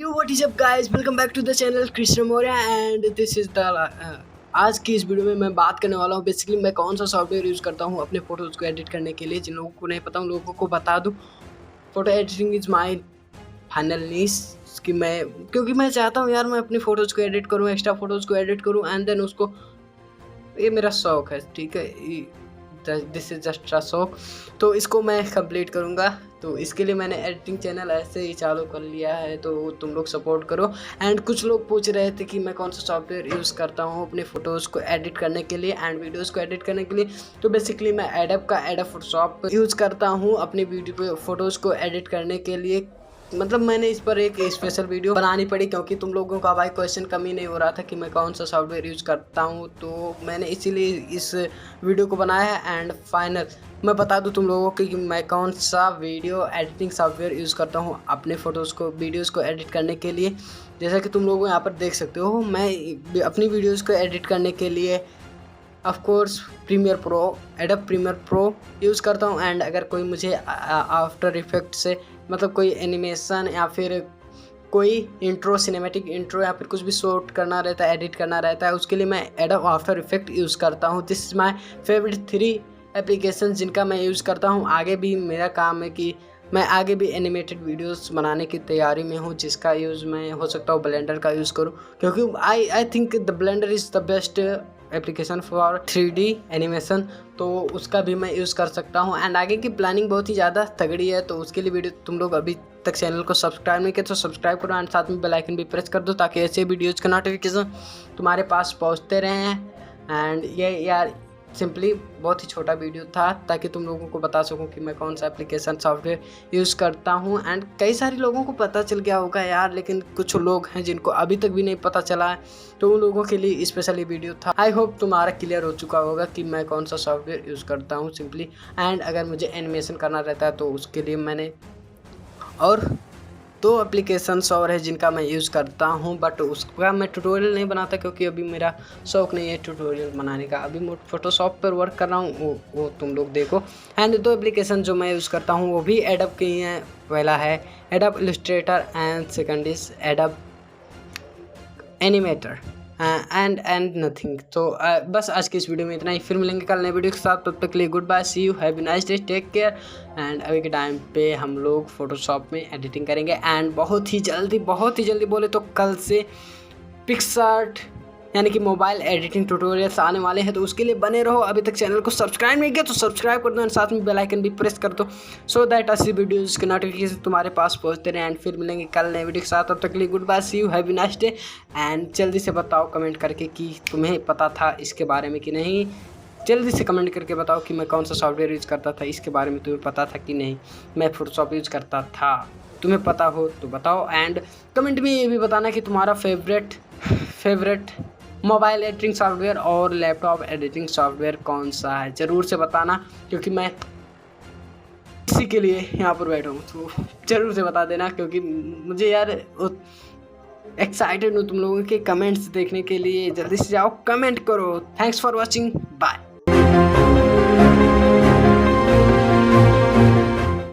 Yo, what is up guys? Welcome back to the channel Krishna Maurya and this is the आज की इस video में मैं बात करने वाला हूँ बेसिकली मैं कौन सा सॉफ्टवेयर यूज़ करता हूँ अपने फ़ोटोज़ को एडिट करने के लिए। जिन लोगों को नहीं पता उन लोगों को बता दूँ, photo editing is my final niche कि क्योंकि मैं चाहता हूँ यार मैं अपनी फ़ोटोज़ को एडिट करूँ, एक्स्ट्रा फ़ोटोज़ को एडिट करूँ एंड देन उसको, ये मेरा शौक़ है, ठीक है, दिस इज़ जस्ट अ शौक़। तो इसको मैं कंप्लीट करूँगा, तो इसके लिए मैंने एडिटिंग चैनल ऐसे ही चालू कर लिया है, तो तुम लोग सपोर्ट करो। एंड कुछ लोग पूछ रहे थे कि मैं कौन सा सॉफ्टवेयर यूज़ करता हूँ अपने फ़ोटोज़ को एडिट करने के लिए एंड वीडियोज़ को एडिट करने के लिए। तो बेसिकली मैं एडोब फोटोशॉप यूज़ करता हूँ अपनी वीडियो फ़ोटोज़ को एडिट करने के लिए। मतलब मैंने इस पर एक स्पेशल वीडियो बनानी पड़ी क्योंकि तुम लोगों का भाई क्वेश्चन कम ही नहीं हो रहा था कि मैं कौन सा सॉफ्टवेयर यूज़ करता हूँ, तो मैंने इसीलिए इस वीडियो को बनाया है। एंड फाइनल मैं बता दूँ तुम लोगों को कि मैं कौन सा वीडियो एडिटिंग सॉफ्टवेयर यूज़ करता हूँ अपने फ़ोटोज़ को वीडियोज़ को एडिट करने के लिए। जैसा कि तुम लोग यहाँ पर देख सकते हो, मैं अपनी वीडियोज़ को एडिट करने के लिए of course Adobe Premiere Pro use करता हूँ। एंड अगर कोई मुझे आफ्टर इफेक्ट से मतलब कोई एनिमेशन या फिर कोई इंट्रो, सिनेमैटिक इंट्रो या फिर कुछ भी शूट करना रहता है, एडिट करना रहता है, उसके लिए मैं एडोब आफ्टर इफेक्ट यूज़ करता हूँ। This is my favourite 3 application जिनका मैं यूज़ करता हूँ। आगे भी मेरा काम है कि मैं आगे भी एनिमेटेड वीडियोस बनाने की तैयारी में हूँ, जिसका यूज़ मैं हो सकता हूँ ब्लेंडर का यूज़ करूँ, क्योंकि I think the blender is the best application for 3D animation, तो उसका भी मैं यूज़ कर सकता हूँ। एंड आगे की प्लानिंग बहुत ही ज़्यादा तगड़ी है, तो उसके लिए वीडियो तुम लोग अभी तक चैनल को सब्सक्राइब नहीं किया तो सब्सक्राइब करो एंड साथ में बेल आइकन भी प्रेस कर दो ताकि ऐसे वीडियोज़ का नोटिफिकेशन तुम्हारे पास पहुँचते रहें। एंड ये यार सिंपली बहुत ही छोटा वीडियो था ताकि तुम लोगों को बता सकूं कि मैं कौन सा एप्लीकेशन सॉफ्टवेयर यूज़ करता हूं। एंड कई सारे लोगों को पता चल गया होगा यार, लेकिन कुछ लोग हैं जिनको अभी तक भी नहीं पता चला है, तो उन लोगों के लिए स्पेशली वीडियो था। आई होप तुम्हारा क्लियर हो चुका होगा कि मैं कौन सा सॉफ्टवेयर यूज़ करता हूँ सिंपली। एंड अगर मुझे एनिमेशन करना रहता है तो उसके लिए मैंने और 2 एप्लीकेशंस और है जिनका मैं यूज़ करता हूँ, बट उसका मैं ट्यूटोरियल नहीं बनाता क्योंकि अभी मेरा शौक़ नहीं है ट्यूटोरियल बनाने का। अभी मैं फोटोशॉप पर वर्क कर रहा हूँ, वो तुम लोग देखो। एंड 2 एप्लीकेशन जो मैं यूज़ करता हूँ वो भी एडोब के ही हैं। पहला है adobe Illustrator and second is adobe animator and nothing. तो बस आज की इस वीडियो में इतना ही, फिर मिलेंगे कल नए वीडियो के साथ। तब तक के लिए good bye, see you, have a nice day, take care. And अभी के टाइम पे हम लोग फोटोशॉप में एडिटिंग करेंगे एंड बहुत ही जल्दी बोले तो कल से पिक्सआर्ट यानी कि मोबाइल एडिटिंग ट्यूटोरियल्स आने वाले हैं, तो उसके लिए बने रहो। अभी तक चैनल को सब्सक्राइब नहीं किया तो सब्सक्राइब कर दो एंड साथ में बेल आइकन भी प्रेस कर दो सो दैट ऐसी वीडियोज़ के नोटिफिकेशन तुम्हारे पास पहुंचते रहे। एंड फिर मिलेंगे कल नए वीडियो के साथ। तब तक के लिए good bye, see you, have a nice day. And जल्दी से बताओ कमेंट करके कि तुम्हें पता था इसके बारे में कि नहीं। जल्दी से कमेंट करके बताओ कि मैं कौन सा सॉफ्टवेयर यूज़ करता था, इसके बारे में तुम्हें पता था कि नहीं मैं फोटोशॉप यूज़ करता था। तुम्हें पता हो तो बताओ एंड कमेंट में ये भी बताना कि तुम्हारा फेवरेट मोबाइल एडिटिंग सॉफ्टवेयर और लैपटॉप एडिटिंग सॉफ्टवेयर कौन सा है, ज़रूर से बताना, क्योंकि मैं इसी के लिए यहाँ पर बैठा हूँ। तो ज़रूर से बता देना क्योंकि मुझे यार एक्साइटेड हूँ तुम लोगों के कमेंट्स देखने के लिए। जल्दी से जाओ कमेंट करो। Thanks for watching, bye.